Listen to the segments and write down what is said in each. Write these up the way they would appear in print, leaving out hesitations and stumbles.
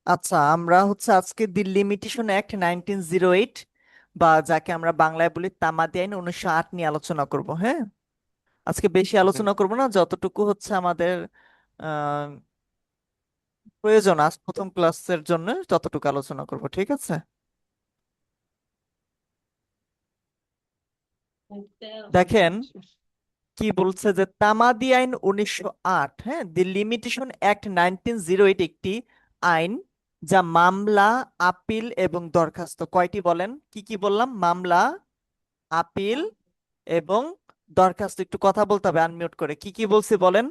আচ্ছা, আমরা আজকে দি লিমিটেশন অ্যাক্ট 1908 বা যাকে আমরা বাংলায় বলি তামাদি আইন 1908 নিয়ে আলোচনা করব। হ্যাঁ, আজকে বেশি হুম। আলোচনা করব না, যতটুকু আমাদের আহ, প্রয়োজন আজ প্রথম ক্লাসের জন্য ততটুকু আলোচনা করব, ঠিক আছে? দেখেন কি বলছে, যে তামাদি আইন 1908, হ্যাঁ, দি লিমিটেশন অ্যাক্ট 1908 একটি আইন যা মামলা, আপিল এবং দরখাস্ত, কয়টি বলেন? কি কি বললাম? মামলা, আপিল এবং দরখাস্ত। একটু কথা বলতে হবে আনমিউট করে। কি কি বলছি বলেন?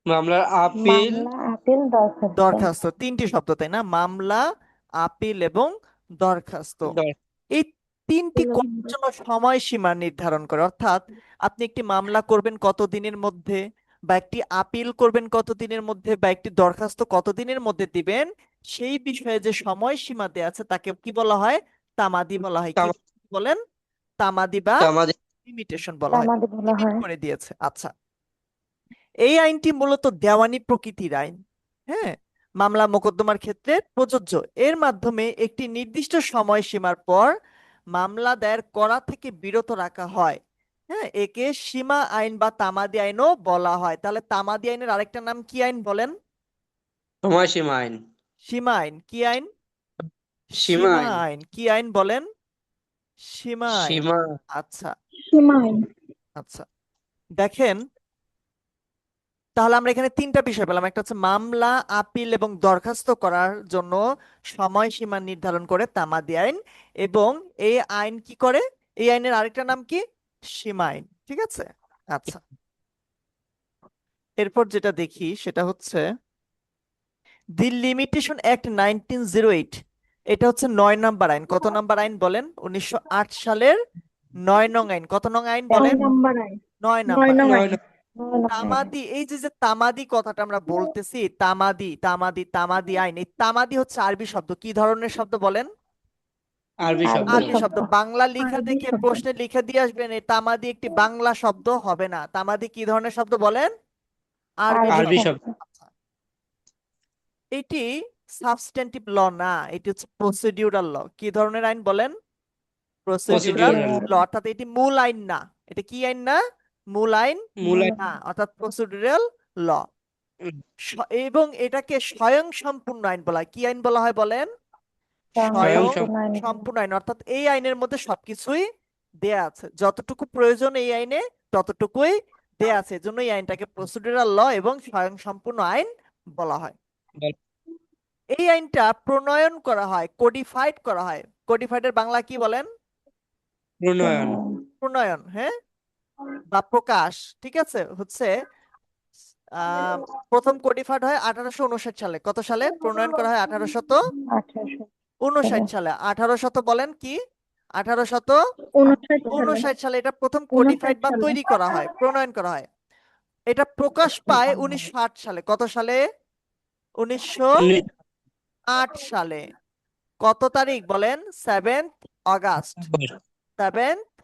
মামলার আপিল মামলা, আপিল, দরখাস্ত। দরখাস্ত, তিনটি শব্দ, তাই না? মামলা, আপিল এবং দরখাস্ত। দর এই তিনটি করার জন্য সময়সীমা নির্ধারণ করে, অর্থাৎ আপনি একটি মামলা করবেন কত দিনের মধ্যে, বা একটি আপিল করবেন কত দিনের মধ্যে, বা একটি দরখাস্ত কত দিনের মধ্যে দিবেন, সেই বিষয়ে যে সময়সীমা দেয়া আছে তাকে কি বলা হয়? তামাদি বলা হয়। কি তাম- বলেন? তামাদি বা তামাদি লিমিটেশন বলা হয়, তামাদি বলা লিমিট হয়। করে দিয়েছে। আচ্ছা, এই আইনটি মূলত দেওয়ানি প্রকৃতির আইন। হ্যাঁ, মামলা মোকদ্দমার ক্ষেত্রে প্রযোজ্য। এর মাধ্যমে একটি নির্দিষ্ট সময়সীমার পর মামলা দায়ের করা থেকে বিরত রাখা হয়। হ্যাঁ, একে সীমা আইন বা তামাদি আইনও বলা হয়। তাহলে তামাদি আইনের আরেকটা নাম কি আইন বলেন? সময়সীমা আইন। সীমা আইন। কি আইন? সীমা সীমা আইন। আইন। কি আইন বলেন? সীমা আইন। সীমা আচ্ছা। সীমাইন। আচ্ছা, দেখেন, তাহলে আমরা এখানে তিনটা বিষয় পেলাম। একটা মামলা, আপিল এবং দরখাস্ত করার জন্য সময়সীমা নির্ধারণ করে তামাদি আইন, এবং এই আইন কি করে? এই আইনের আরেকটা নাম কি? সীমা আইন। ঠিক আছে। আচ্ছা, এরপর যেটা দেখি সেটা দি লিমিটেশন অ্যাক্ট 1908। এটা 9 নম্বর আইন। কত নম্বর আইন বলেন? 1908 সালের 9 নং আইন। কত নং আইন নয় বলেন? নম্বর আইন। 9 নম্বর নয় নং আইন। নয় আইন। নয়। 9 নং আইন। তামাদি, এই যে যে তামাদি কথাটা আমরা বলতেছি, তামাদি তামাদি তামাদি আইন, এই তামাদি আরবি শব্দ। কি ধরনের শব্দ বলেন? আরবি শব্দ। আরবি আরবি শব্দ। শব্দ। বাংলা লিখা আরবি দেখে শব্দ। প্রশ্নে লিখে দিয়ে আসবেন এই তামাদি একটি বাংলা শব্দ হবে না। তামাদি কি ধরনের শব্দ বলেন? আরবি আরবি আরবি শব্দ। শব্দ। শব্দ। আচ্ছা, এটি সাবস্ট্যান্টিভ ল না, এটি প্রসিডিউরাল ল। কি ধরনের আইন বলেন? Procedural procedural. প্রসিডিউরাল। ল। অর্থাৎ এটি মূল আইন না। এটা কি আইন না? মূল আইন মূল আইন। না, অর্থাৎ প্রসিডিউরাল ল। উম, এবং এটাকে স্বয়ং সম্পূর্ণ আইন বলা হয়। কি আইন বলা হয় বলেন? স্বয়ং স্বয়ং সম- সম্পূর্ণ আইন। সম্পূর্ণ আইন। অর্থাৎ এই আইনের মধ্যে সবকিছুই দেয়া আছে, যতটুকু প্রয়োজন এই আইনে ততটুকুই দেয়া আছে। এজন্য এই আইনটাকে প্রসিডিউরাল ল এবং স্বয়ং সম্পূর্ণ আইন বলা হয়। বল- এই আইনটা প্রণয়ন করা হয়, কোডিফাইড করা হয়। কোডিফাইডের বাংলা কি বলেন? প্রণয়ন। প্রণয়ন। প্রণয়ন, হ্যাঁ, বা প্রকাশ। ঠিক আছে। আহ প্রথম কোডিফাইড হয় 1859 সালে। কত সালে প্রণয়ন করা হয়? 1859 সালে। 1859 সালে। 1800 বলেন কি? 1859 সালে। সালে এটা প্রথম 59 কোডিফাইড বা সালে। তৈরি করা হয়, প্রণয়ন করা হয়। এটা প্রকাশ পায় 1908 সালে। কত সালে? 1908 19 সালে। কত তারিখ বলেন? 7th August. August. 7th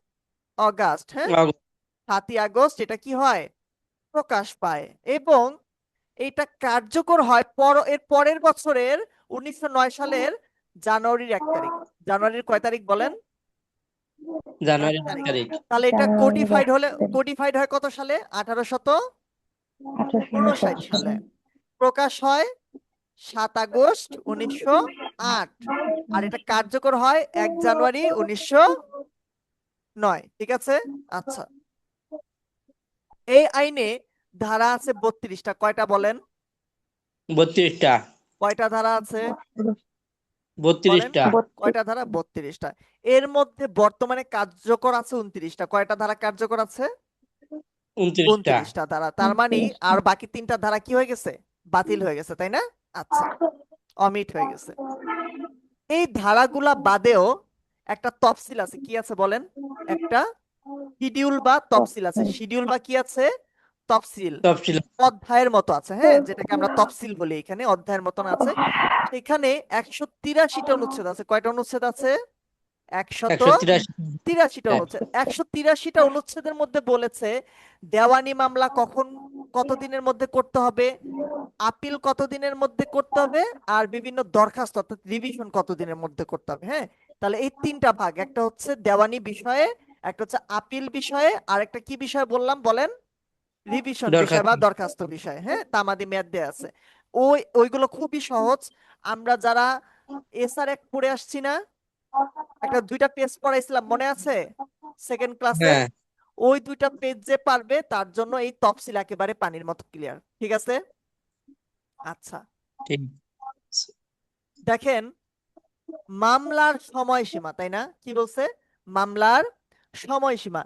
August, হ্যাঁ, আগস্ট। 7ই আগস্ট এটা কি হয়? প্রকাশ পায়। এবং এটা কার্যকর হয় এর পরের বছরের 1909 সালের জানুয়ারির 1 তারিখ। জানুয়ারির কয় তারিখ বলেন? এক জানুয়ারি 1 তারিখ তারিখ। তাহলে এটা জানুয়ারির কোডিফাইড 1 হলে, তারিখ। কোডিফাইড হয় কত সালে? 1859 1859 সালে। সালে। প্রকাশ হয় 7 আগস্ট 1908। আর এটা কার্যকর হয় 1 জানুয়ারি 1909। ঠিক আছে। আচ্ছা, এই আইনে ধারা আছে 32টা। কয়টা বলেন? 32টা। কয়টা ধারা আছে বলেন? 32টা। 32। কয়টা ধারা? 32টা। এর মধ্যে বর্তমানে কার্যকর আছে 29টা। কয়টা ধারা কার্যকর আছে? 29টা। 29টা ধারা। তার মানে আর বাকি 3টা ধারা কি হয়ে গেছে? বাতিল হয়ে গেছে, তাই না? আচ্ছা, অমিট হয়ে গেছে। এই ধারাগুলা বাদেও একটা তফসিল আছে। কি আছে বলেন? একটা শিডিউল বা তফসিল আছে। শিডিউল বা কি আছে? তফসিল। তফসিল। অধ্যায়ের মতো আছে, হ্যাঁ, যেটাকে আমরা তফসিল বলি। এখানে অধ্যায়ের মতন আছে। সেখানে 183টা অনুচ্ছেদ আছে। কয়টা অনুচ্ছেদ আছে? 183। 183টা অনুচ্ছেদ। 183টা অনুচ্ছেদের মধ্যে বলেছে দেওয়ানি মামলা কখন কতদিনের মধ্যে করতে হবে, আপিল কতদিনের মধ্যে করতে হবে, আর বিভিন্ন দরখাস্ত অর্থাৎ রিভিশন কতদিনের মধ্যে করতে হবে। হ্যাঁ, তাহলে এই তিনটা ভাগ, একটা হচ্ছে দেওয়ানি বিষয়ে, একটা হচ্ছে আপিল বিষয়ে, আর একটা কি বিষয় বললাম বলেন, রিভিশন বিষয় দরখাস্ত। বা দরখাস্ত বিষয়। হ্যাঁ, তামাদি মেয়াদ দেয়া আছে। ওইগুলো খুবই সহজ। আমরা যারা এসআর এক পড়ে আসছি না, একটা 2টা পেজ পড়াইছিলাম মনে আছে সেকেন্ড ক্লাসে, হ্যাঁ, ওই 2টা পেজ যে পারবে তার জন্য এই তফসিল একেবারে পানির মতো ক্লিয়ার। ঠিক আছে? আচ্ছা, ঠিক। দেখেন মামলার সময়সীমা, তাই না? কি বলছে? মামলার সময়সীমা।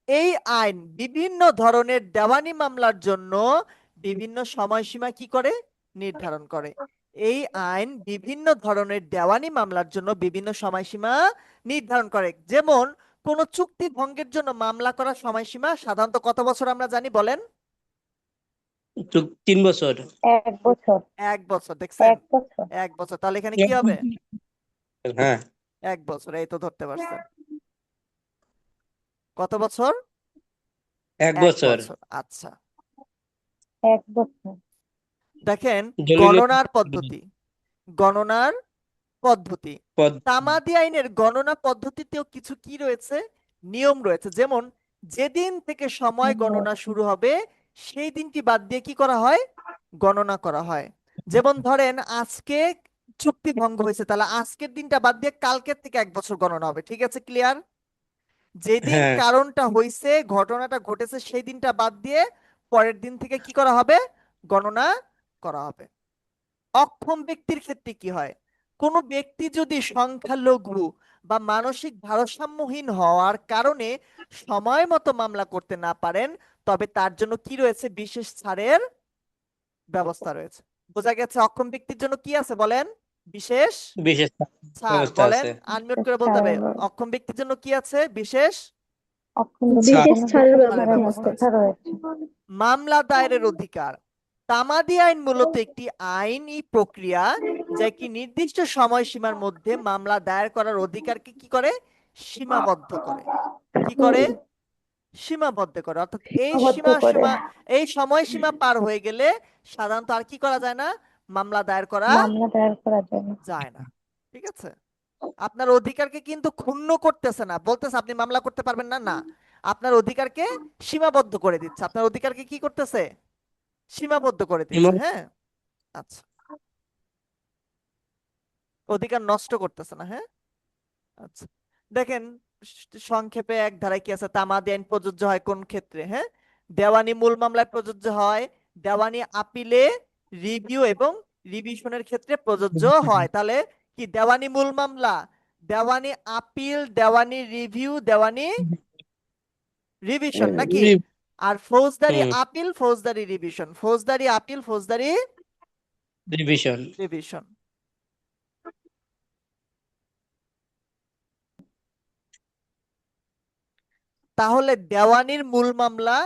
এই আইন বিভিন্ন ধরনের দেওয়ানি মামলার জন্য বিভিন্ন সময়সীমা কি করে নির্ধারণ করে। এই আইন বিভিন্ন ধরনের দেওয়ানি মামলার জন্য বিভিন্ন সময়সীমা নির্ধারণ করে। যেমন কোন চুক্তি ভঙ্গের জন্য মামলা করার সময়সীমা সাধারণত কত বছর আমরা জানি বলেন? 3 বছর। 1 বছর। 1 বছর। দেখছেন? 1 বছর। 1 বছর। তাহলে এখানে কি হবে? হ্যাঁ, 1 বছর। এই তো ধরতে পারছেন। কত বছর? 1 বছর। 1 বছর। আচ্ছা, 1 বছর। দেখেন দলিল গণনার পদ্ধতি, গণনার পদ্ধতি। পদ। তামাদি আইনের গণনা পদ্ধতিতেও কিছু কি রয়েছে, নিয়ম রয়েছে। যেমন যেদিন থেকে সময় গণনা শুরু হবে সেই দিনটি বাদ দিয়ে কি করা হয়, গণনা করা হয়। যেমন ধরেন আজকে চুক্তি ভঙ্গ হয়েছে, তাহলে আজকের দিনটা বাদ দিয়ে কালকের থেকে 1 বছর গণনা হবে। ঠিক আছে, ক্লিয়ার? যেদিন হ্যাঁ, কারণটা হয়েছে, ঘটনাটা ঘটেছে, সেই দিনটা বাদ দিয়ে পরের দিন থেকে কি করা হবে, গণনা করা হবে। অক্ষম ব্যক্তির ক্ষেত্রে কি হয়? কোন ব্যক্তি যদি সংখ্যালঘু বা মানসিক ভারসাম্যহীন হওয়ার কারণে সময় মতো মামলা করতে না পারেন, তবে তার জন্য কি রয়েছে, বিশেষ ছাড়ের ব্যবস্থা রয়েছে। বোঝা গেছে? অক্ষম ব্যক্তির জন্য কি আছে বলেন? বিশেষ বিশেষ ছাড়। ব্যবস্থা বলেন, আছে। আনমিউট করে বলতে হবে। অক্ষম ব্যক্তির জন্য কি আছে? বিশেষ ছাড়। বিশেষ ছাড়ের ছাড়ের ব্যবস্থা ব্যবস্থা আছে। রয়েছে। মামলা দায়েরের অধিকার। তামাদি আইন মূলত একটি আইনি প্রক্রিয়া যা একটি নির্দিষ্ট সময়সীমার মধ্যে মামলা দায়ের করার অধিকারকে কি করে, সীমাবদ্ধ করে। কি করে? সীমাবদ্ধ করে। অর্থাৎ সীমাবদ্ধ করে এই সময়সীমা পার হয়ে গেলে সাধারণত আর কি করা যায় না, মামলা দায়ের করা মামলা দায়ের করা যায় না। যায় না। ঠিক আছে? আপনার অধিকারকে কিন্তু ক্ষুণ্ণ করতেছে না, বলতেছে আপনি মামলা করতে পারবেন না, না, আপনার অধিকারকে সীমাবদ্ধ করে দিচ্ছে। আপনার অধিকারকে কি করতেছে, সীমাবদ্ধ করে দিচ্ছে। হ্যাঁ, আচ্ছা, অধিকার নষ্ট করতেছে না। হ্যাঁ, আচ্ছা, দেখেন সংক্ষেপে এক ধারায় কি আছে, তামাদি আইন প্রযোজ্য হয় কোন ক্ষেত্রে? হ্যাঁ, দেওয়ানি মূল মামলায় প্রযোজ্য হয়, দেওয়ানি আপিলে, রিভিউ এবং রিভিশনের ক্ষেত্রে প্রযোজ্য হয়। তাহলে কি, দেওয়ানি মূল মামলা, দেওয়ানি আপিল, দেওয়ানি রিভিউ, দেওয়ানি রিভিশন নাকি? আর ফৌজদারি আপিল, ফৌজদারি রিভিশন, ফৌজদারি আপিল, ফৌজদারি রিভিশন। রিভিশন। তাহলে দেওয়ানির মূল মামলা,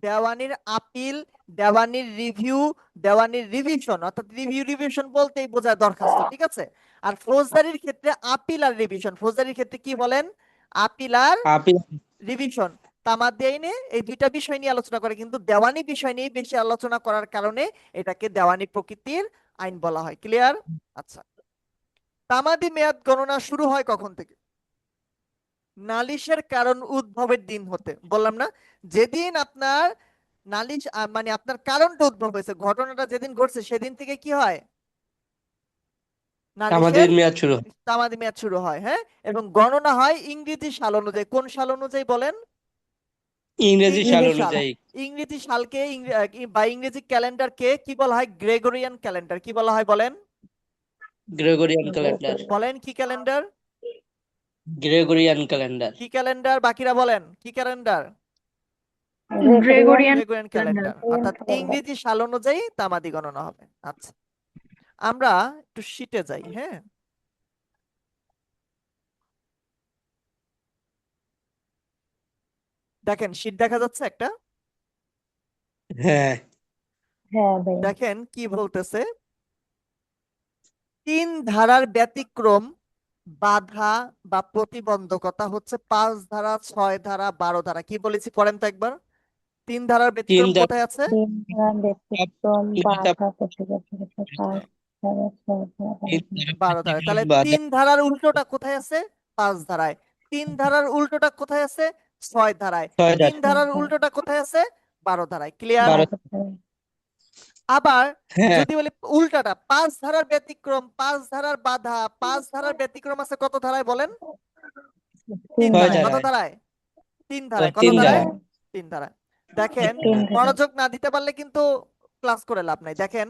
দেওয়ানির আপিল, দেওয়ানির রিভিউ, দেওয়ানির রিভিশন, অর্থাৎ রিভিউ রিভিশন বলতেই বোঝায় দরখাস্ত। ঠিক আছে? আর ফৌজদারির ক্ষেত্রে আপিল আর রিভিশন। ফৌজদারির ক্ষেত্রে কি বলেন? আপিল আর আপিল। রিভিশন। তামাদি আইনে এই 2টা বিষয় নিয়ে আলোচনা করে, কিন্তু দেওয়ানি বিষয় নিয়ে বেশি আলোচনা করার কারণে এটাকে দেওয়ানি প্রকৃতির আইন বলা হয়। ক্লিয়ার? আচ্ছা, তামাদি মেয়াদ গণনা শুরু হয় কখন থেকে? নালিশের কারণ উদ্ভবের দিন হতে। বললাম না, যেদিন আপনার নালিশ মানে আপনার কারণটা উদ্ভব হয়েছে, ঘটনাটা যেদিন ঘটছে সেদিন থেকে কি হয়, আমাদের নালিশের মেয়াদ শুরু হয়। তামাদি মেয়াদ শুরু হয়। হ্যাঁ, এবং গণনা হয় ইংরেজি সাল অনুযায়ী। কোন সাল অনুযায়ী বলেন? ইংরেজি সাল ইংরেজি সাল। অনুযায়ী। ইংরেজি সালকে বা ইংরেজি ক্যালেন্ডারকে কি বলা হয়? Gregorian calendar. কি বলা হয় বলেন? Gregorian calendar. বলেন কি ক্যালেন্ডার? Gregorian calendar. কি ক্যালেন্ডার? বাকিরা বলেন কি ক্যালেন্ডার? Gregorian Gregorian calendar. অর্থাৎ ক্যালেন্ডার। ইংরেজি সাল অনুযায়ী তামাদি গণনা হবে। আচ্ছা, আমরা একটু শীটে যাই। হ্যাঁ, দেখেন শীট দেখা যাচ্ছে একটা। হ্যাঁ, হ্যাঁ ভাই। দেখেন কি বলতেছে, 3 ধারার ব্যতিক্রম, বাধা বা প্রতিবন্ধকতা হচ্ছে 5 ধারা, 6 ধারা, 12 ধারা। কি বলেছি পড়েন তো একবার। তিন ধারার তিন ব্যতিক্রম ধারা কোথায় আছে? তিন ধারা ব্যতিক্রম লিমিট বাধা কোথায় কোথায় কোথায়? পাঁচ ধারা, ছয় ধারা, 12 ধারায়। তাহলে বাধা তিন ধারার উল্টোটা কোথায় আছে? 5 ধারায়। তিন ধারার উল্টোটা কোথায় আছে? 6 ধারায়। 6 তিন ধারা ধারার ধারা, উল্টোটা কোথায় আছে? 12 ধারায়। ক্লিয়ার? 12 বারো ধারা, আবার হ্যাঁ যদি বলি উল্টাটা, 5 ধারার ব্যতিক্রম, 5 ধারার বাধা, 5 ধারার ব্যতিক্রম আছে কত ধারায় বলেন? তিন 3 6 ধারায়। ধারা, কত ধারায় ধারায়? 3 ধারায়। কত 3 তিন ধারায়? ধারায় ধারা, 3 ধারায়। দেখেন, তিন ধারা, মনোযোগ না দিতে পারলে কিন্তু ক্লাস করে লাভ নাই। দেখেন,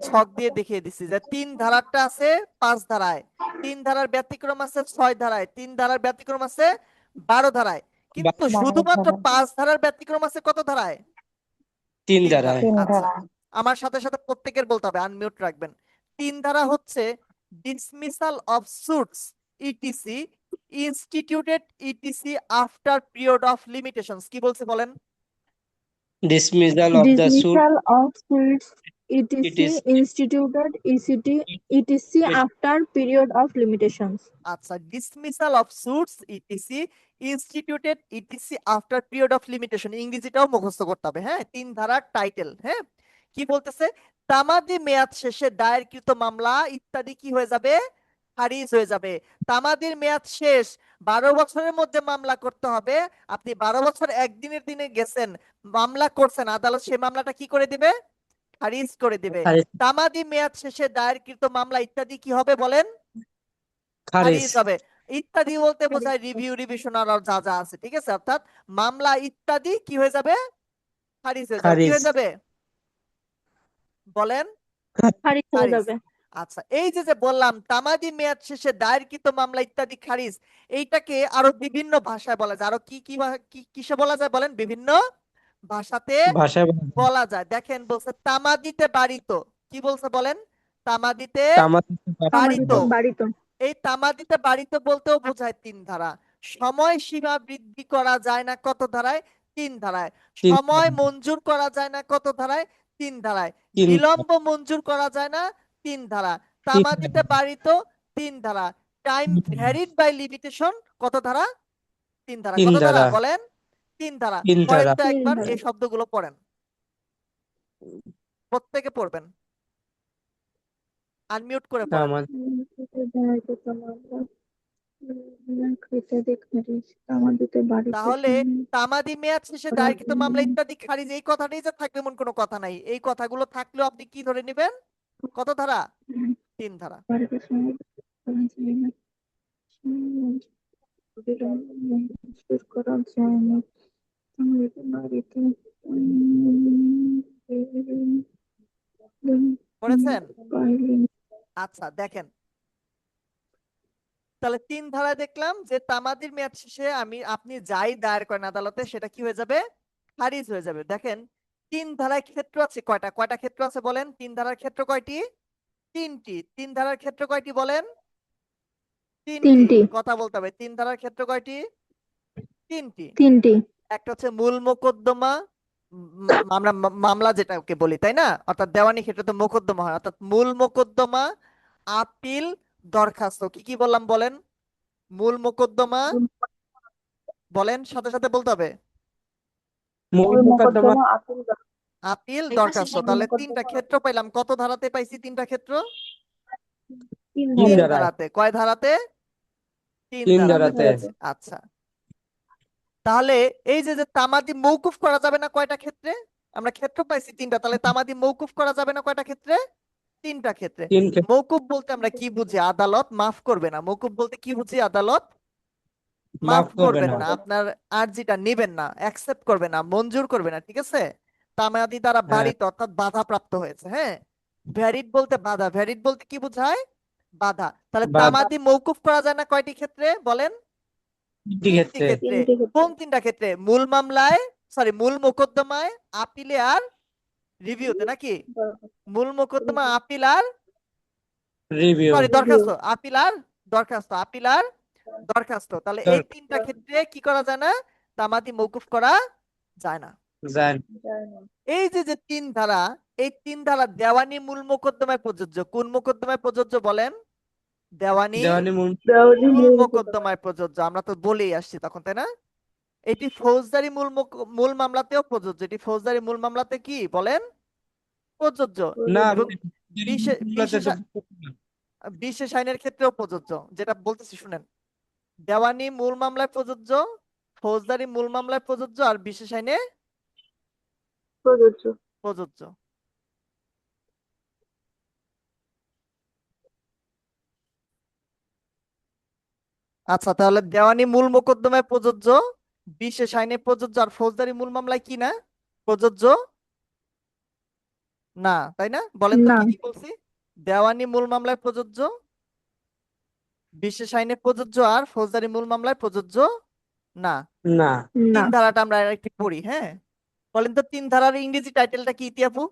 ছক দিয়ে দেখিয়ে দিচ্ছি যে 3 ধারারটা আছে 5 ধারায়, 3 ধারার ব্যতিক্রম আছে 6 ধারায়, 3 ধারার ব্যতিক্রম আছে 12 ধারায়, কিন্তু বারো শুধুমাত্র ধারা, 5 ধারার ব্যতিক্রম আছে কত ধারায়? 3 3 ধারায় ধারায়। তিন আচ্ছা, ধারা, আমার সাথে সাথে প্রত্যেকের বলতে হবে, আনমিউট রাখবেন। 3 ধারা হচ্ছে dismissal of suits etc instituted etc after period of limitations. কি বলছে বলেন? dismissal of the suit Dismissal of suits it etc. is instituted etc. after period of limitations. আচ্ছা, dismissal of suits etc instituted etc after period of limitation, ইংরেজিটাও মুখস্থ করতে হবে। হ্যাঁ, 3 ধারার টাইটেল। হ্যাঁ, কি বলতেছে? তামাদি মেয়াদ শেষে দায়েরকৃত মামলা ইত্যাদি কি হয়ে যাবে? খারিজ হয়ে যাবে। তামাদির মেয়াদ শেষ, 12 বছরের মধ্যে মামলা করতে হবে। আপনি 12 বছর একদিনের দিনে গেছেন, মামলা করছেন, আদালত সেই মামলাটা কি করে দিবে? খারিজ করে দিবে। খারিজ তামাদি মেয়াদ শেষে দায়েরকৃত মামলা ইত্যাদি কি হবে বলেন? খারিজ খারিজ হবে। ইত্যাদি বলতে বোঝায় রিভিউ, রিভিশন আর যা যা আছে, ঠিক আছে? অর্থাৎ মামলা ইত্যাদি কি হয়ে যাবে? খারিজ হয়ে যাবে। কি খারিজ হয়ে যাবে বলেন? খারিজ হয়ে খারিজ। যাবে। আচ্ছা, এই যে যে বললাম তামাদি মেয়াদ শেষে দায়েরকৃত মামলা ইত্যাদি খারিজ, এইটাকে আরো বিভিন্ন ভাষায় বলা যায়। আরো কি কি কিসে বলা যায় বলেন? বিভিন্ন ভাষাতে ভাষায় বলা যায়। দেখেন, বলছে তামাদিতে বাড়িত। কি বলছে বলেন? তামাদিতে বাড়িত। আমাদের বাড়িতে এই তামাদিতে বাড়িতে বলতেও বোঝায় 3 ধারা। সময় সীমা বৃদ্ধি করা যায় না কত ধারায়? 3 ধারায়। সময় মঞ্জুর করা যায় না কত ধারায়? 3 ধারায়। বিলম্ব মঞ্জুর করা যায় না 3 ধারা। তামাদিতে বাড়িত 3 ধারা। টাইম ভ্যারিড বাই লিমিটেশন কত ধারা? 3 ধারা। 3 কত ধারা ধারা বলেন? 3 ধারা। 3 পড়েন ধারা তো তিন একবার, ধারা। এই শব্দগুলো পড়েন, প্রত্যেকে পড়বেন, আনমিউট করে পড়েন। দায়েরকৃত মামলা ইত্যাদি খারিজ। আমাদের বাড়িতে তাহলে তামাদি মেয়াদ শেষে দায়েরকৃত মামলা ইত্যাদি খারিজ, এই কথাটাই যে থাকবে এমন কোনো কথা নাই। এই কথাগুলো থাকলেও আপনি কি ধরে নেবেন? কত ধারা? 3 ধারা। বাড়িতে সময় করা যায় না, মঞ্জুর করা যায় না। আমাদের বাড়িতে পড়েছেন? পাইলে আচ্ছা, দেখেন, তাহলে 3 ধারায় দেখলাম যে তামাদির মেয়াদ শেষে আপনি যাই দায়ের করেন আদালতে, সেটা কি হয়ে যাবে? খারিজ হয়ে যাবে। দেখেন, 3 ধারায় ক্ষেত্র আছে কয়টা? কয়টা ক্ষেত্র আছে বলেন? 3 ধারার ক্ষেত্র কয়টি? 3টি। 3 ধারার ক্ষেত্র কয়টি বলেন? 3টি। তিনটি কথা বলতে হবে। 3 ধারার ক্ষেত্র কয়টি? 3টি। তিনটি একটা হচ্ছে মূল মোকদ্দমা, আমরা মামলা যেটাকে বলি, তাই না? অর্থাৎ দেওয়ানি ক্ষেত্রে তো মোকদ্দমা হয়, অর্থাৎ মূল মোকদ্দমা, আপিল, দরখাস্ত। কি কি বললাম বলেন? মূল মোকদ্দমা বলেন, সাথে সাথে বলতে হবে। মূল মূল মোকদ্দমা মোকদ্দমা, আপিল, আপিল, দরখাস্ত। তাহলে 3টা ক্ষেত্র পাইলাম। কত ধারাতে পাইছি 3টা ক্ষেত্র? তিন 3 3 ধারা। ধারায় ধারাতে। কয় ধারাতে? 3 3 ধারাতে ধারাতে পাইছি। আচ্ছা, তাহলে এই যে যে তামাদি মৌকুফ করা যাবে না কয়টা ক্ষেত্রে? আমরা ক্ষেত্র পাইছি 3টা, তাহলে তামাদি মৌকুফ করা যাবে না কয়টা ক্ষেত্রে? 3টা ক্ষেত্রে। 3 মৌকুফ বলতে আমরা কি বুঝি? আদালত মাফ করবে না। মৌকুফ বলতে কি বুঝি? আদালত মাফ মাফ করবে করবেন না না, আপনার আর্জিটা নেবেন না, অ্যাকসেপ্ট করবে না, মঞ্জুর করবে না, ঠিক আছে? তামাদি দ্বারা হ্যাঁ বাড়িত অর্থাৎ বাধা প্রাপ্ত হয়েছে। হ্যাঁ, ভ্যারিড বলতে বাধা, ভ্যারিড বলতে কি বোঝায়? বাধা। তাহলে বা তামাদি মৌকুফ করা যায় না কয়টি ক্ষেত্রে বলেন? 3টি 3টি ক্ষেত্রে ক্ষেত্রে। তিনটি ক্ষেত্রে। কোন 3টা ক্ষেত্রে? মূল মামলায়, সরি মূল মোকদ্দমায়, আপিলে আর রিভিউতে, নাকি? মূল মোকদ্দমা, আপিল আর রিভিউ সরি রিভিউ। দরখাস্ত, আপিল আর দরখাস্ত, আপিল আর দরখাস্ত। তাহলে এই 3টা ক্ষেত্রে কি করা যায় না? তামাদি মৌকুফ করা যায় না। জান এই যে যে 3 ধারা, এই 3 ধারা দেওয়ানি মূল মোকদ্দমায় প্রযোজ্য। কোন মোকদ্দমায় প্রযোজ্য বলেন? দেওয়ানি দেওয়ানি মূল মূল মোকদ্দমায় প্রযোজ্য। আমরা তো বলেই আসছি তখন, তাই না? এটি ফৌজদারি মূল মামলাতেও প্রযোজ্য। এটি ফৌজদারি মূল মামলাতে কি বলেন প্রযোজ্য, না এবং ভাই, বিশেষ মামলাতে বিশেষ তো বিশেষ আইনের ক্ষেত্রেও প্রযোজ্য। যেটা বলতেছি শুনেন, দেওয়ানি মূল মামলায় প্রযোজ্য, ফৌজদারি মূল মামলায় প্রযোজ্য, আর বিশেষ আইনে প্রযোজ্য। প্রযোজ্য। আচ্ছা, তাহলে দেওয়ানি মূল মোকদ্দমায় প্রযোজ্য, বিশেষ আইনে প্রযোজ্য, আর ফৌজদারি মূল মামলায় কি না প্রযোজ্য না, তাই না? বলেন তো না। কি কি বলছি? দেওয়ানি মূল মামলায় প্রযোজ্য, বিশেষ আইনে প্রযোজ্য, আর ফৌজদারি মূল মামলায় প্রযোজ্য না। না। না। 3 ধারাটা আমরা একটু পড়ি, হ্যাঁ? বলেন তো 3 ধারার ইংরেজি টাইটেলটা কি ইতিয়াপু?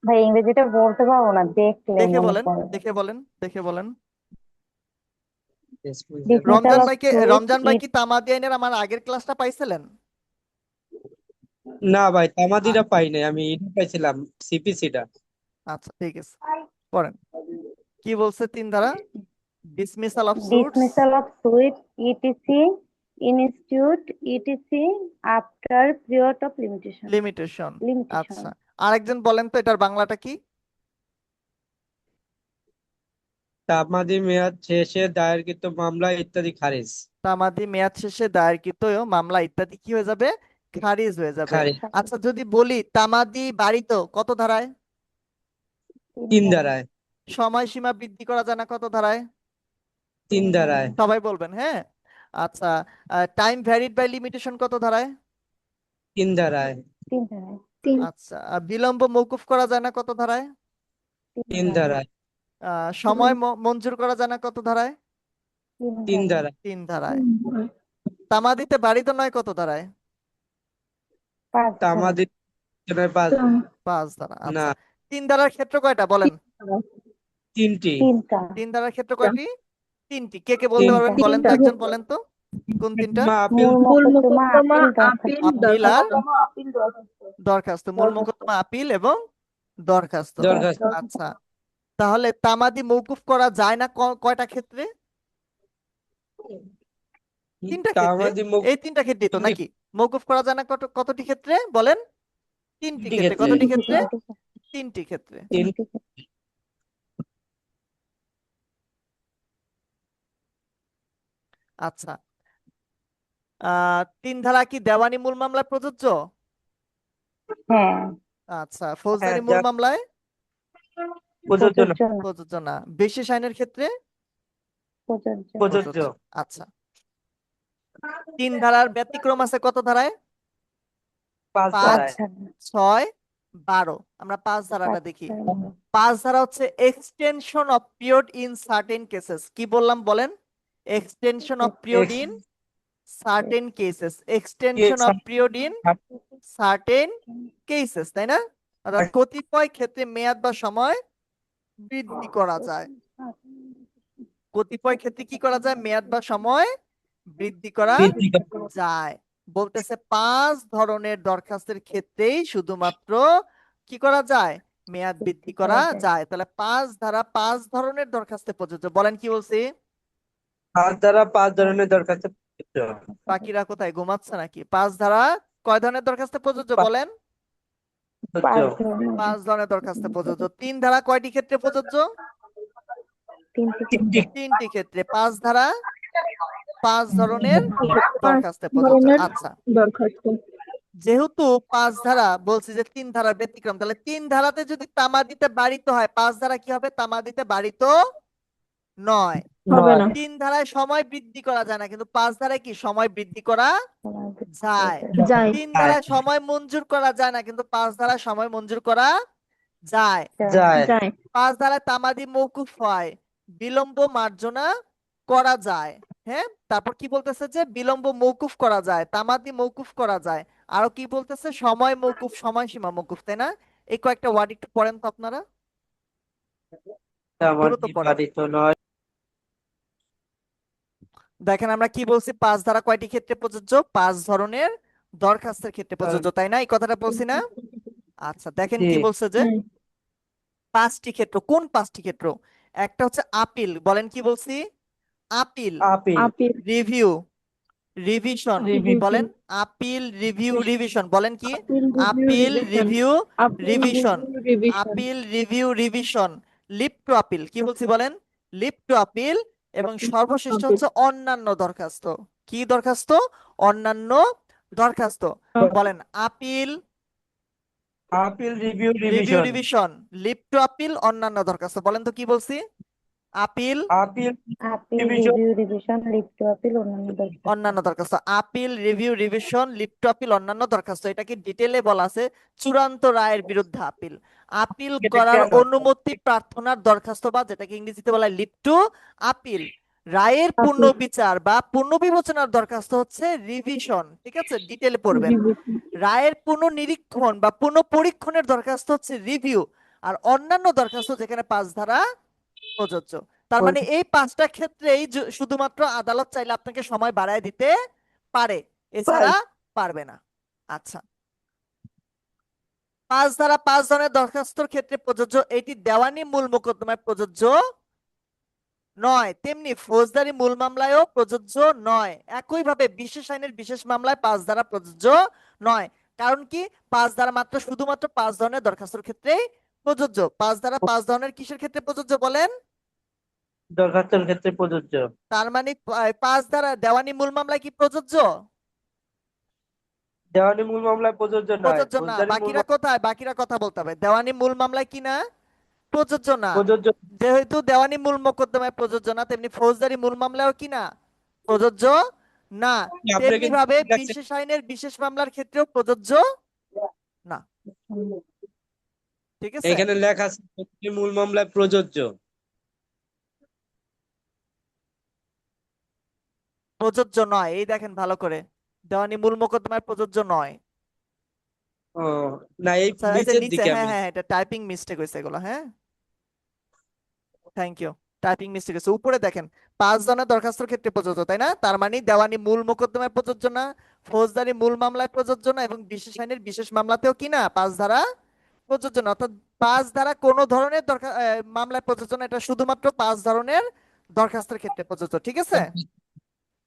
ভাই ইংরেজিটা বলতে পারবো না, দেখলে দেখে মনে বলেন, পড়ে। দেখে বলেন, দেখে বলেন। Dismissal রমজান of ভাইকে, suit, রমজান ভাই it কি তামাদি আইনের আমার আগের ক্লাসটা পাইছিলেন? না ভাই, তামাদিরা পাই নাই, আমি এটা পাইছিলাম সিপিসিটা। আচ্ছা ঠিক আছে, পড়েন কি বলছে 3 ধারা। Dismissal of suits, dismissal of suit, etc. Institute, etc. after period of limitation. Limitation. Limitation. আচ্ছা, আরেকজন বলেন তো এটার বাংলাটা কি? তামাদি মেয়াদ শেষে দায়েরকৃত মামলা ইত্যাদি খারিজ। তামাদি মেয়াদ শেষে দায়েরকৃত মামলা ইত্যাদি কি হয়ে যাবে? খারিজ হয়ে যাবে। খারিজ। আচ্ছা, যদি বলি তামাদি বাড়িত কত ধারায়? 3 ধারায়। সময়সীমা বৃদ্ধি করা যায় না কত ধারায়? 3 ধারায়। সবাই বলবেন, হ্যাঁ। আচ্ছা, টাইম ভ্যারিড বাই লিমিটেশন কত ধারায়? 3 ধারায়। 3 ধারায়। আচ্ছা, বিলম্ব মওকুফ করা যায় না কত ধারায়? 3 ধারায়। সময় মঞ্জুর করা যায় না কত ধারায়? 3 ধারায়। 3 ধারায়। তামাদিতে বাড়িত নয় কত ধারায়? 5 ধারায়। তামাদি 5 5 ধারা। না, আচ্ছা, 3 ধারার ক্ষেত্র কয়টা বলেন? 3টি। 3টা। 3 ধারার ক্ষেত্র কয়টি? 3টি। কে কে বলতে পারবেন বলেন তো, একজন বলেন তো কোন 3টা? মা আপিল। মূল মূল মোকদ্দমা, মোকদ্দমা, আপিল, আপিল, আপিল আর দরখাস্ত। দরখাস্ত। মূল মোকদ্দমা, আপিল এবং দরখাস্ত। দরখাস্ত। আচ্ছা, তাহলে তামাদি মওকুফ করা যায় না কয়টা ক্ষেত্রে? 3টা ক্ষেত্রে। তামাদি এই 3টা ক্ষেত্রে তো নাকি মওকুফ করা যায় না কতটি ক্ষেত্রে বলেন? 3টি ক্ষেত্রে। ক্ষেত্রে। কতটি ক্ষেত্রে? 3টি ক্ষেত্রে। 3। আচ্ছা, 3 ধারা কি দেওয়ানি মূল মামলায় প্রযোজ্য? হ্যাঁ। আচ্ছা, ফৌজদারি হ্যাঁ, মূল মামলায় প্রযোজ্য না। প্রযোজ্য না। প্রযোজ্য না। বিশেষ আইনের ক্ষেত্রে প্রযোজ্য। প্রযোজ্য। আচ্ছা, 3 ধারার ব্যতিক্রম আছে কত ধারায়? 5 5, ধারায়। 6, 12। আমরা 5 ধারাটা দেখি। 5 ধারা হচ্ছে extension of period in certain cases. কি বললাম বলেন? Extension of period in certain cases. Extension of period in certain cases, তাই না? অর্থাৎ কতিপয় ক্ষেত্রে মেয়াদ বা সময় বৃদ্ধি করা যায়। কতিপয় ক্ষেত্রে কি করা যায়? মেয়াদ বা সময় বৃদ্ধি করা যায়। বলতেছে 5 ধরনের দরখাস্তের ক্ষেত্রেই শুধুমাত্র কি করা যায়? মেয়াদ বৃদ্ধি করা যায়। তাহলে 5 ধারা 5 ধরনের দরখাস্তে প্রযোজ্য। বলেন কি বলছি? 5 ধারা 5 ধরনের দরখাস্ত প্রযোজ্য। বাকিরা কোথায়, ঘুমাচ্ছে নাকি? 5 ধারা কয় ধরনের দরখাস্তে প্রযোজ্য বলেন? 5 ধরনের দরখাস্তে প্রযোজ্য। 3 ধারা কয়টি ক্ষেত্রে প্রযোজ্য? 3টি ক্ষেত্রে। 5 ধারা 5 ধরনের দরখাস্তে প্রযোজ্য। ধরনের আচ্ছা, দরখাস্ত। যেহেতু 5 ধারা বলছি যে 3 ধারার ব্যতিক্রম, তাহলে 3 ধারাতে যদি তামাদিতে বাড়িত হয়, 5 ধারা কি হবে? তামাদিতে বাড়িত নয়। হবে না। 3 ধারায় সময় বৃদ্ধি করা যায় না, কিন্তু 5 ধারায় কি সময় বৃদ্ধি করা যায়? যায়। 3 ধারায় সময় মঞ্জুর করা যায় না, কিন্তু 5 ধারায় সময় মঞ্জুর করা যায়। যায়। যায়। 5 ধারায় তামাদি মওকুফ হয়, বিলম্ব মার্জনা করা যায়। হ্যাঁ, তারপর কি বলতেছে যে বিলম্ব মওকুফ করা যায়, তামাদি মওকুফ করা যায়, আরো কি বলতেছে? সময় মওকুফ, সময়সীমা মওকুফ, তাই না? এই কয়েকটা ওয়ার্ড একটু পড়েন তো আপনারা, দ্রুত তামাদি পড়েন। বাড়িত নয়। দেখেন আমরা কি বলছি? 5 ধারা কয়টি ক্ষেত্রে প্রযোজ্য? 5 ধরনের দরখাস্তের ক্ষেত্রে প্রযোজ্য, তাই না? এই কথাটা বলছি না? আচ্ছা, দেখেন কি জি। বলছে যে 5টি ক্ষেত্র। কোন 5টি ক্ষেত্র? একটা হচ্ছে আপিল। বলেন কি বলছি? Appeal, appeal, appeal, review, revision, review, বলেন আপিল, রিভিউ, রিভিশন, বলেন কি? Appeal, review, appeal, revision, review, appeal, revision, review, revision, appeal, review, revision, leave to appeal, কি বলছি বলেন? লিভ টু আপিল, এবং সর্বশেষ আপিল, হচ্ছে অন্যান্য দরখাস্ত। কি দরখাস্ত? অন্যান্য দরখাস্ত। বলেন appeal, appeal, review, review, revision, revision, leave to appeal, অন্যান্য দরখাস্ত। বলেন তো কি বলছি? Appeal, appeal, appeal, revision, review, revision, leave to appeal, অন্যান্য দরখাস্ত। অন্যান্য দরখাস্ত। Appeal, review, revision, leave to appeal, অন্যান্য দরখাস্ত। এটা কি ডিটেলে বলা আছে? চূড়ান্ত রায়ের বিরুদ্ধে আপিল, আপিল এটা করার কেন? অনুমতি প্রার্থনার দরখাস্ত, বা যেটাকে ইংরেজিতে বলা হয় লিভ টু আপিল। রায়ের পুনর্বিচার বা পুনর্বিবেচনার দরখাস্ত হচ্ছে রিভিশন। ঠিক আছে, ডিটেলে পড়বেন। রিভিশন, রায়ের পুনর্নিরীক্ষণ বা পুনঃপরীক্ষণের দরখাস্ত হচ্ছে রিভিউ। আর অন্যান্য দরখাস্ত যেখানে 5 ধারা প্রযোজ্য। তার মানে এই 5টা ক্ষেত্রেই শুধুমাত্র আদালত চাইলে আপনাকে সময় বাড়ায় দিতে পারে, এছাড়া পারবে না। আচ্ছা, 5 ধারা 5 ধরনের দরখাস্তর ক্ষেত্রে প্রযোজ্য। এটি দেওয়ানি মূল মোকদ্দমায় প্রযোজ্য নয়, তেমনি ফৌজদারি মূল মামলায়ও প্রযোজ্য নয়। একইভাবে বিশেষ আইনের বিশেষ মামলায় 5 ধারা প্রযোজ্য নয়। কারণ কি? 5 ধারা মাত্র শুধুমাত্র 5 ধরনের দরখাস্তর ক্ষেত্রেই প্রযোজ্য। 5 ধারা 5 ধরনের কিসের ক্ষেত্রে প্রযোজ্য বলেন? দরখাস্তের ক্ষেত্রে প্রযোজ্য। তার মানে 5 ধারা দেওয়ানি মূল মামলায় কি প্রযোজ্য? দেওয়ানি মূল মামলায় প্রযোজ্য নয়, প্রযোজ্য না। ফৌজদারি মূল বাকিরা কোথায়? বাকিরা কথা বলতে হবে। দেওয়ানি মূল মামলায় কি না? প্রযোজ্য না। প্রযোজ্য। যেহেতু দেওয়ানি মূল মোকদ্দমায় প্রযোজ্য না, তেমনি ফৌজদারি মূল মামলায়ও কি না? প্রযোজ্য না। আপনি তেমনি কিন্তু ভাবে ঠিক আছে। বিশেষ আইনের বিশেষ মামলার ক্ষেত্রেও প্রযোজ্য না। ঠিক আছে, এখানে লেখা আছে ফৌজদারি মূল মামলায় প্রযোজ্য। প্রযোজ্য নয়। এই দেখেন ভালো করে, দেওয়ানি মূল মোকদ্দমায় প্রযোজ্য নয়। ও না, এই আচ্ছা, এই যে নিচের নিচে, দিকে হ্যাঁ আমি হ্যাঁ, এটা টাইপিং মিস্টেক হয়েছে এগুলো। হ্যাঁ, থ্যাংক ইউ। টাইপিং মিস্টেক হয়েছে। উপরে দেখেন 5 জনের দরখাস্তের ক্ষেত্রে প্রযোজ্য, তাই না? তার মানে দেওয়ানি মূল মোকদ্দমায় প্রযোজ্য না, ফৌজদারি মূল মামলায় প্রযোজ্য না, এবং বিশেষ আইনের বিশেষ মামলাতেও কি না? 5 ধারা প্রযোজ্য না। অর্থাৎ 5 ধারা কোনো ধরনের মামলায় প্রযোজ্য না, এটা শুধুমাত্র 5 ধরনের দরখাস্তের ক্ষেত্রে প্রযোজ্য। ঠিক আছে,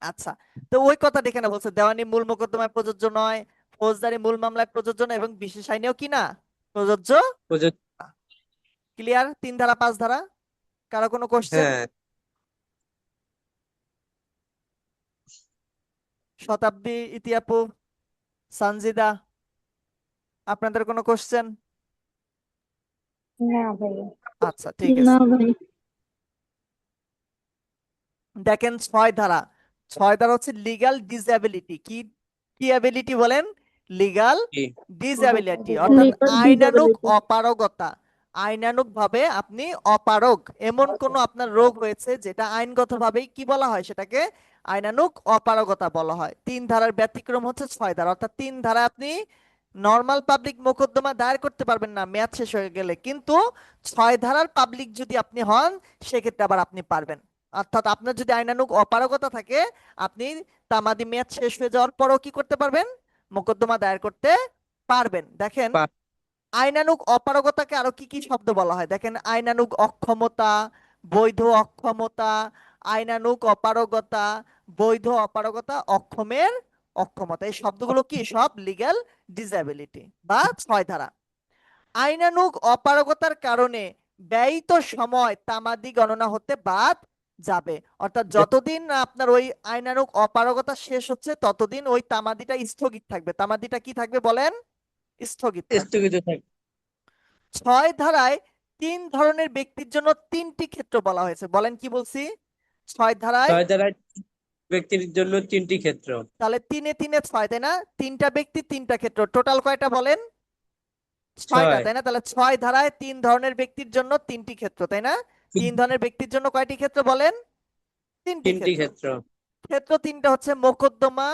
আচ্ছা। তো ওই কথা এখানে বলছে, দেওয়ানি মূল মোকদ্দমায় প্রযোজ্য নয়, ফৌজদারি মূল মামলায় প্রযোজ্য না, এবং বিশেষ আইনেও কি না? প্রযোজ্য। প্রযোজ্য। ক্লিয়ার? 3 ধারা 5 ধারা। কারো কোনো কোশ্চেন? হ্যাঁ, শতাব্দী, ইতিয়াপু, সানজিদা, আপনাদের কোনো কোশ্চেন? না ভাইয়া। আচ্ছা, ঠিক না আছে। ভাই, দেখেন 6 ধারা। 6 ধারা হচ্ছে লিগ্যাল ডিসএবিলিটি। কি কি অ্যাবিলিটি বলেন? লিগ্যাল কি? ডিসএবিলিটি, অর্থাৎ লিগাল আইনানুগ ডিসএবিলিটি, অপারগতা। আইনানুগ ভাবে আপনি অপারগ, এমন কোন আপনার রোগ হয়েছে যেটা আইনগতভাবে কি বলা হয়? সেটাকে আইনানুগ অপারগতা বলা হয়। 3 ধারার ব্যতিক্রম হচ্ছে 6 ধারা। অর্থাৎ 3 ধারা আপনি নর্মাল পাবলিক মোকদ্দমা দায়ের করতে পারবেন না মেয়াদ শেষ হয়ে গেলে, কিন্তু 6 ধারার পাবলিক যদি আপনি হন, সেক্ষেত্রে আবার আপনি পারবেন। অর্থাৎ আপনার যদি আইনানুগ অপারগতা থাকে, আপনি তামাদি মেয়াদ শেষ হয়ে যাওয়ার পরও কি করতে পারবেন? মোকদ্দমা দায়ের করতে পারবেন। দেখেন পা- আইনানুগ অপারগতাকে আরো কি কি শব্দ বলা হয়? দেখেন আইনানুগ অক্ষমতা, বৈধ অক্ষমতা, আইনানুগ অপারগতা, বৈধ অপারগতা, অক্ষমের অক্ষমতা। এই শব্দগুলো কি? সব লিগ্যাল ডিসএবিলিটি বা 6 ধারা। আইনানুগ অপারগতার কারণে ব্যয়িত সময় তামাদি গণনা হতে বাদ যাবে। অর্থাৎ যতদিন না আপনার ওই আইনানুগ অপারগতা শেষ হচ্ছে, ততদিন ওই তামাদিটা স্থগিত থাকবে। তামাদিটা কি থাকবে বলেন? স্থগিত থাকবে। স্থগিত থাকে। 6 ধারায় 3 ধরনের ব্যক্তির জন্য 3টি ক্ষেত্র বলা হয়েছে। বলেন কি বলছি? 6 ধারায় 6 ধারায় ব্যক্তির জন্য 3টি ক্ষেত্র। তাহলে 3 এ 3 এ 6, তাই না? 3টা ব্যক্তি 3টা ক্ষেত্র, টোটাল কয়টা বলেন? 6টা, 6 তাই না? তাহলে 6 ধারায় 3 ধরনের ব্যক্তির জন্য 3টি ক্ষেত্র, তাই না? 3 ধরনের ব্যক্তির জন্য কয়টি ক্ষেত্র বলেন? 3টি 3টি ক্ষেত্র। ক্ষেত্র। ক্ষেত্র 3টা হচ্ছে মোকদ্দমা,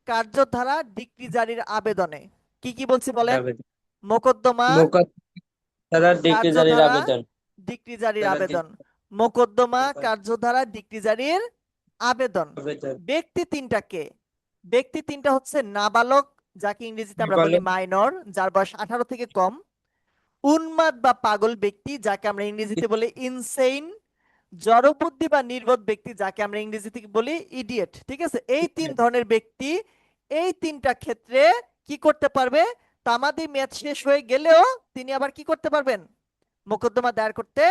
কার্যধারা, ডিক্রি জারির আবেদনে। কি কি বলছি বলেন? আবেদন। মোকদ্দমা, মোকদ্দমার ডিক্রি জারির কার্যধারা, আবেদন। ডিক্রি জারির তারা আবেদন। মোকদ্দমা, মোকদ্দমা, কার্যধারা, ডিক্রি জারির আবেদন। আবেদন। ব্যক্তি 3টাকে, ব্যক্তি 3টা হচ্ছে নাবালক, যাকে ইংরেজিতে আমরা বলি নাবালক, মাইনর, যার বয়স 18 থেকে কম। উন্মাদ বা পাগল ব্যক্তি, যাকে আমরা ইংরেজিতে বলি ইনসেইন। জড়বুদ্ধি বা নির্বোধ ব্যক্তি, যাকে আমরা ইংরেজি থেকে বলি ইডিয়েট, ঠিক আছে, এই তিন ধরনের ব্যক্তি এই তিনটা ক্ষেত্রে কি করতে পারবে? তামাদি মেয়াদ শেষ হয়ে গেলেও তিনি আবার কি করতে পারবেন? মোকদ্দমা দায়ের করতে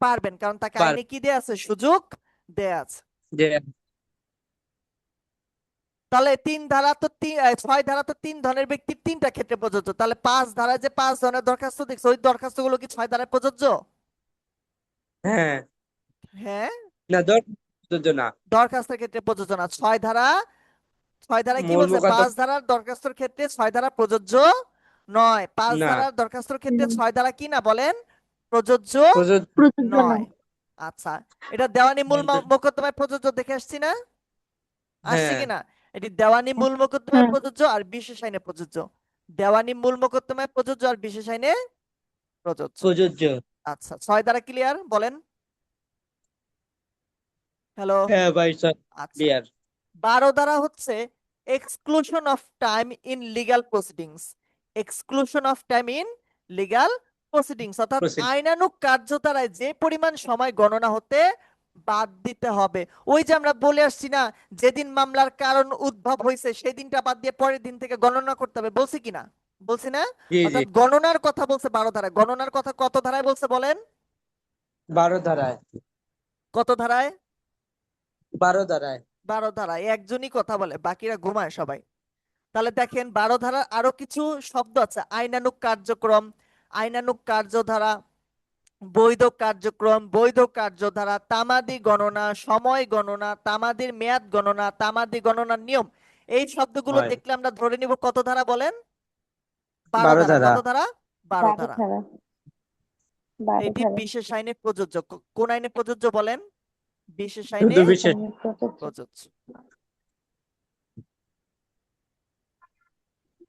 পারবেন, কারণ তাকে পার আইনে কি দেয়া আছে? সুযোগ দেয়া আছে। যে তাহলে ছয় ধারা তো তিন ধরনের ব্যক্তির তিনটা ক্ষেত্রে প্রযোজ্য। তাহলে 5 ধারায় যে 5 ধরনের দরখাস্ত দেখছো, ওই দরখাস্তগুলো কি 6 ধারায় প্রযোজ্য? হ্যাঁ হ্যাঁ, না প্রযোজ্য না। দরখাস্তের ক্ষেত্রে প্রযোজ্য না। 6 ধারায় কি মূল বলছে? 5 মোকদ্দমা ধারার দরখাস্তর ক্ষেত্রে 6 ধারা প্রযোজ্য নয়। 5 না ধারার দরখাস্তর ক্ষেত্রে 6 ধারা কি না বলেন? প্রযোজ্য প্রযোজ্য প্রযোজ্য না। নয়। আচ্ছা, এটা দেওয়ানি মূল মোকদ্দমায় প্রযোজ্য দেখে আসছি না? আসছে হ্যাঁ কিনা? এটি দেওয়ানি মূল মোকদ্দমায় হ্যাঁ। প্রযোজ্য আর বিশেষ আইনে প্রযোজ্য। দেওয়ানি মূল মোকদ্দমায় প্রযোজ্য আর বিশেষ আইনে প্রযোজ্য। প্রযোজ্য। আচ্ছা, 6 ধারা ক্লিয়ার? বলেন হ্যালো। হ্যাঁ ভাই আচ্ছা, ক্লিয়ার। 12 ধারা হচ্ছে exclusion of time in legal proceedings. Exclusion of time in legal proceedings, অর্থাৎ আইনানুগ কার্যধারায় যে পরিমাণ সময় গণনা হতে বাদ দিতে হবে। ওই যে আমরা বলে আসছি না, যেদিন মামলার কারণ উদ্ভব হয়েছে সেই দিনটা বাদ দিয়ে পরের দিন থেকে গণনা করতে হবে, বলছি কিনা? বলছি না? জি জি অর্থাৎ গণনার কথা বলছে 12 ধারায়। গণনার কথা কত ধারায় বলছে বলেন? 12 ধারায়। কত ধারায়? 12 ধারায়। 12 ধারায়। একজনই কথা বলে, বাকিরা ঘুমায় সবাই। তাহলে দেখেন 12 ধারার আরো কিছু শব্দ আছে। আইনানুগ কার্যক্রম, আইনানুগ কার্যধারা, বৈধ কার্যক্রম, বৈধ কার্যধারা, তামাদি গণনা, সময় গণনা, তামাদির মেয়াদ গণনা, তামাদি গণনার নিয়ম। এই শব্দগুলো হয় দেখলে আমরা ধরে নিব কত ধারা বলেন? 12 12 ধারা। ধারা। কত ধারা? 12 12 ধারা। ধারা 12 এটি ধারা বিশেষ আইনে প্রযোজ্য। কোন আইনে প্রযোজ্য বলেন? বিশেষ আইনে শুধু বিশেষ আইনে প্রযোজ্য। প্রযোজ্য।